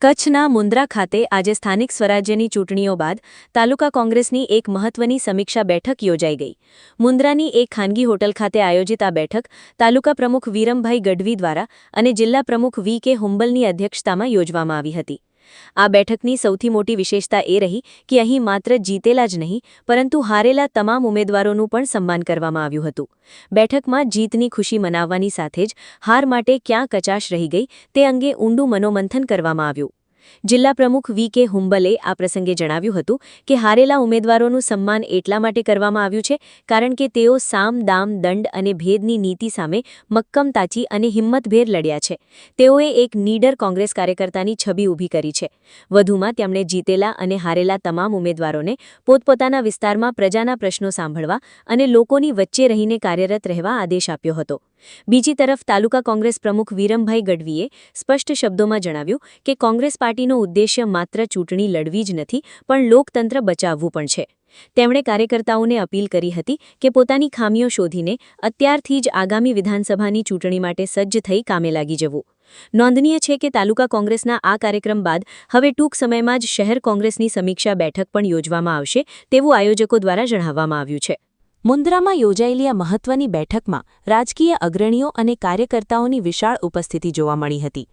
કચ્છના મુન્દ્રા ખાતે આજે સ્થાનિક સ્વરાજ્યની ચૂંટણીઓ બાદ તાલુકા કોંગ્રેસની એક મહત્વની સમીક્ષા બેઠક યોજાઈ ગઈ. મુન્દ્રાની એક ખાનગી હોટલ ખાતે આયોજિત આ બેઠક તાલુકા પ્રમુખ વિરમભાઈ ગઢવી દ્વારા અને જિલ્લા પ્રમુખ વી.કે. હુંબલની અધ્યક્ષતામાં યોજવામાં આવી હતી. આ બેઠકની સૌથી મોટી વિશેષતા એ રહી કે અહીં માત્ર જીતેલા જ નહીં પરંતુ હારેલા તમામ ઉમેદવારોનું પણ સન્માન કરવામાં આવ્યું હતું. બેઠકમાં જીતની ખુશી મનાવવાની સાથે જ હાર માટે ક્યાં કચાશ રહી ગઈ તે અંગે ઊંડું મનોમંથન કરવામાં આવ્યું. જિલ્લા પ્રમુખ વી.કે. હુંબલે આ પ્રસંગે જણાવ્યું હતું કે હારેલા ઉમેદવારોનું સન્માન એટલા માટે કરવામાં આવ્યું છે કારણ કે તેઓ સામ દામ દંડ અને ભેદની નીતિ સામે મક્કમતાથી અને હિંમતભેર લડ્યા છે. તેઓએ એક નીડર કોંગ્રેસ કાર્યકર્તાની છબી ઊભી કરી છે. વધુમાં તેમણે જીતેલા અને હારેલા તમામ ઉમેદવારોને પોતપોતાના વિસ્તારમાં પ્રજાના પ્રશ્નો સાંભળવા અને લોકોની વચ્ચે રહીને કાર્યરત રહેવા આદેશ આપ્યો હતો. બીજી તરફ તાલુકા કોંગ્રેસ પ્રમુખ વિરમભાઈ ગઢવીએ સ્પષ્ટ શબ્દોમાં જણાવ્યું કે કોંગ્રેસ પાર્ટીનો ઉદ્દેશ્ય માત્ર ચૂંટણી લડવી જ નથી પણ લોકતંત્ર બચાવવું પણ છે. તેમણે કાર્યકર્તાઓને અપીલ કરી હતી કે પોતાની ખામીઓ શોધીને અત્યારથી જ આગામી વિધાનસભાની ચૂંટણી માટે સજ્જ થઈ કામે લાગી જવું. નોંધનીય છે કે તાલુકા કોંગ્રેસના આ કાર્યક્રમ બાદ હવે ટૂંક સમયમાં જ શહેર કોંગ્રેસની સમીક્ષા બેઠક પણ યોજવામાં આવશે તેવું આયોજકો દ્વારા જણાવવામાં આવ્યું છે. મુન્દ્રામાં યોજાયેલી આ મહત્વની બેઠકમાં રાજકીય અગ્રણીઓ અને કાર્યકર્તાઓની વિશાળ ઉપસ્થિતિ જોવા મળી હતી.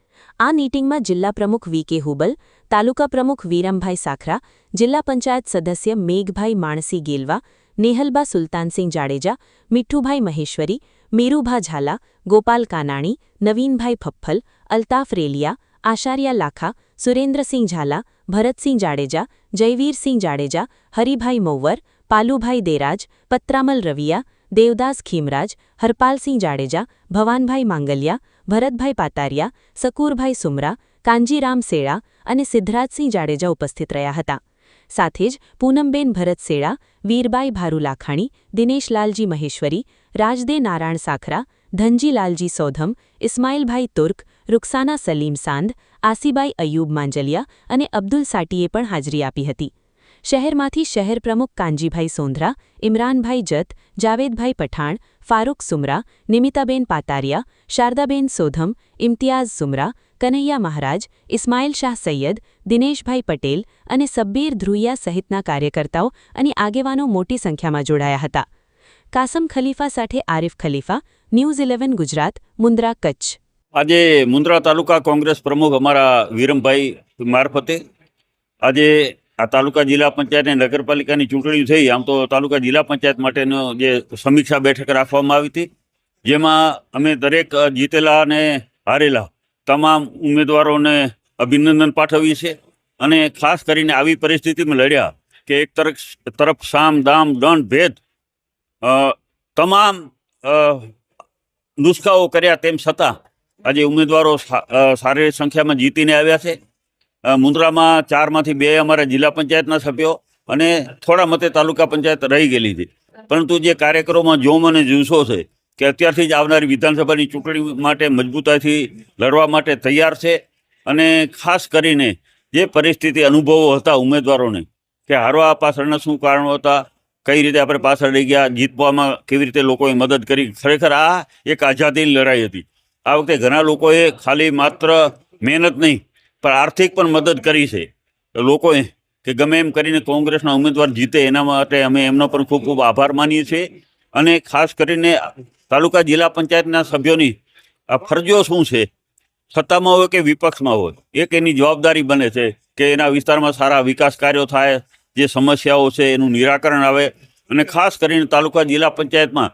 આ મીટિંગમાં જિલ્લા પ્રમુખ વી.કે. હુંબલ, તાલુકા પ્રમુખ વિરમભાઈ સાખરા, જિલ્લા પંચાયત સદસ્ય મેઘભાઈ માણસી ગેલવા, નેહલબા સુલતાનસિંહ જાડેજા, મીઠુભાઈ મહેશ્વરી, મીરુભા ઝાલા, ગોપાલ કાનાણી, નવીનભાઈ ફફ્ફલ, અલ્તાફ રેલિયા, આશારિયા લાખા, સુરેન્દ્રસિંહ ઝાલા, ભરતસિંહ જાડેજા, જયવીરસિંહ જાડેજા, હરિભાઈ મૌવર, પાલુભાઈ દેરાજ, પત્રામલ રવિયા, દેવદાસ ખીમરાજ, હરપાલસિંહ જાડેજા, ભવાનભાઈ માંગલિયા, ભરતભાઈ પાતારિયા, સકુરભાઈ સુમરા, કાંજીરામ સેળા અને સિદ્ધરાજસિંહ જાડેજા ઉપસ્થિત રહ્યા હતા. સાથે જ પૂનમબેન ભરત સેળા, વીરબાઈ ભારુ લાખાણી, દિનેશલાલજી મહેશ્વરી, રાજદે નારાયણ સાખરા, ધનજીલાલજી સોધમ, ઇસ્માઇલભાઈ તુર્ક, રૂકસાના સલીમ સાંદ, આસીબાઈ અય્યુબ માંજલિયા અને અબ્દુલ સાટીએ પણ હાજરી આપી હતી. શહેરમાંથી શહેર પ્રમુખ કાંજીભાઈ સોંધરા, ઇમરાનભાઈ જત, જાવેદભાઈ પઠાણ, ફારૂક સુમરા, નિમિતાબેન પાતારિયા, શારદાબેન સોધમ, ઇમ્તિયાઝ સુમરા, કનૈયા મહારાજ, ઇસ્માઇલ શાહ સૈયદ, દિનેશભાઈ પટેલ અને સબ્બીર ધ્રુઇયા સહિતના કાર્યકર્તાઓ અને આગેવાનો મોટી સંખ્યામાં જોડાયા હતા. કાસમ ખલીફા સાથે આરિફ ખલીફા, ન્યૂઝ 11 ગુજરાત, મુન્દ્રા, કચ્છ. આજે મુન્દ્રા તાલુકા કોંગ્રેસ પ્રમુખ અમારા વિરમભાઈ મારફતે આજે આ તાલુકા જિલ્લા પંચાયત અને નગરપાલિકાની ચૂંટણી થઈ. આમ તો તાલુકા જિલ્લા પંચાયત માટેનો જે સમીક્ષા બેઠક રાખવામાં આવી હતી, જેમાં અમે દરેક જીતેલા અને હારેલા તમામ ઉમેદવારોને અભિનંદન પાઠવીએ છીએ. અને ખાસ કરીને આવી પરિસ્થિતિમાં લડ્યા કે એક તરફ સામ દામ દંડ ભેદ તમામ નુસ્ખાઓ કર્યા તેમ છતાં આજે ઉમેદવારો સારી સંખ્યામાં જીતીને આવ્યા છે. મુન્દ્રામાં 4માંથી 2 અમારા જિલ્લા પંચાયતના સભ્યો અને થોડા મતે તાલુકા પંચાયત રહી ગયેલી છે. પરંતુ જે કાર્યકરોમાં જોમ અને જુસ્સો છે કે અત્યારથી જ આવનારી વિધાનસભાની ચૂંટણી માટે મજબૂતાઈથી લડવા માટે તૈયાર છે. અને ખાસ કરીને જે પરિસ્થિતિ અનુભવો હતા ઉમેદવારોને કે હારવા પાછળના શું કારણો હતા, કઈ રીતે આપણે પાછળ રહી ગયા, જીતવામાં કેવી રીતે લોકોએ મદદ કરી, ખરેખર આ એક આઝાદીની લડાઈ હતી. આ વખતે ઘણા લોકોએ ખાલી માત્ર મહેનત નહીં પણ આર્થિક પણ મદદ કરી છે લોકોએ કે ગમે એમ કરીને કોંગ્રેસના ઉમેદવાર જીતે એના માટે અમે એમનો પણ ખૂબ ખૂબ આભાર માનીએ છીએ. અને ખાસ કરીને તાલુકા જિલ્લા પંચાયતના સભ્યોની આ ફરજો શું છે, સત્તામાં હોય કે વિપક્ષમાં હોય, એક એની જવાબદારી બને છે કે એના વિસ્તારમાં સારા વિકાસ કાર્યો થાય, જે સમસ્યાઓ છે એનું નિરાકરણ આવે. અને ખાસ કરીને તાલુકા જિલ્લા પંચાયતમાં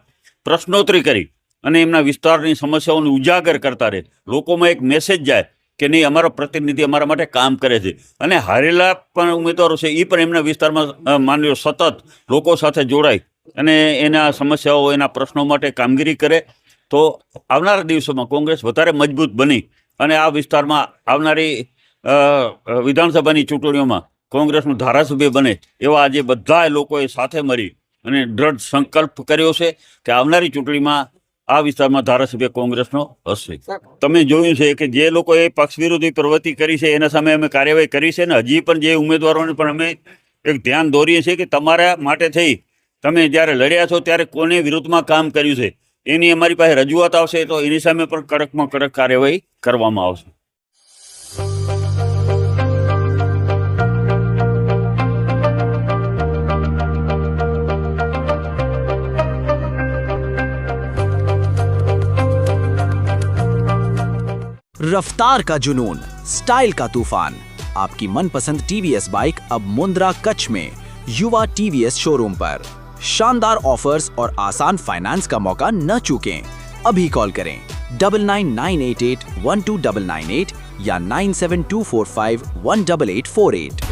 પ્રશ્નોત્તરી કરી અને એમના વિસ્તારની સમસ્યાઓને ઉજાગર કરતા રહે, લોકોમાં એક મેસેજ જાય કે નહીં અમારો પ્રતિનિધિ અમારા માટે કામ કરે છે. અને હારેલા પણ ઉમેદવારો છે એ પણ એમના વિસ્તારમાં માની લો સતત લોકો સાથે જોડાય અને એના સમસ્યાઓ એના પ્રશ્નો માટે કામગીરી કરે તો આવનારા દિવસોમાં કોંગ્રેસ વધારે મજબૂત બની અને આ વિસ્તારમાં આવનારી વિધાનસભાની ચૂંટણીઓમાં કોંગ્રેસનું ધારાસભ્ય બને એવા આજે બધા લોકોએ સાથે મળી અને દૃઢ સંકલ્પ કર્યો છે કે આવનારી ચૂંટણીમાં આ વિસ્તારમાં ધારાસભ્ય કોંગ્રેસનો હશે. તમે જોયું છે કે જે લોકોએ પક્ષ વિરોધી પ્રવૃત્તિ કરી છે એના સામે અમે કાર્યવાહી કરી છે. ને હજી પણ જે ઉમેદવારોને પણ અમે એક ધ્યાન દોરીએ છીએ કે તમારા માટે થઈ તમે જ્યારે લડ્યા છો ત્યારે કોને વિરુદ્ધમાં કામ કર્યું છે એની અમારી પાસે રજૂઆત આવશે તો એની સામે પણ કડકમાં કડક કાર્યવાહી કરવામાં આવશે. रफ्तार का जुनून, स्टाइल का तूफान। आपकी मनपसंद टीवीएस बाइक अब मुंद्रा कच्छ में युवा टीवीएस शोरूम पर। शानदार ऑफर्स और आसान फाइनेंस का मौका न चूकें। अभी कॉल करें 9998812998 या 9724518848।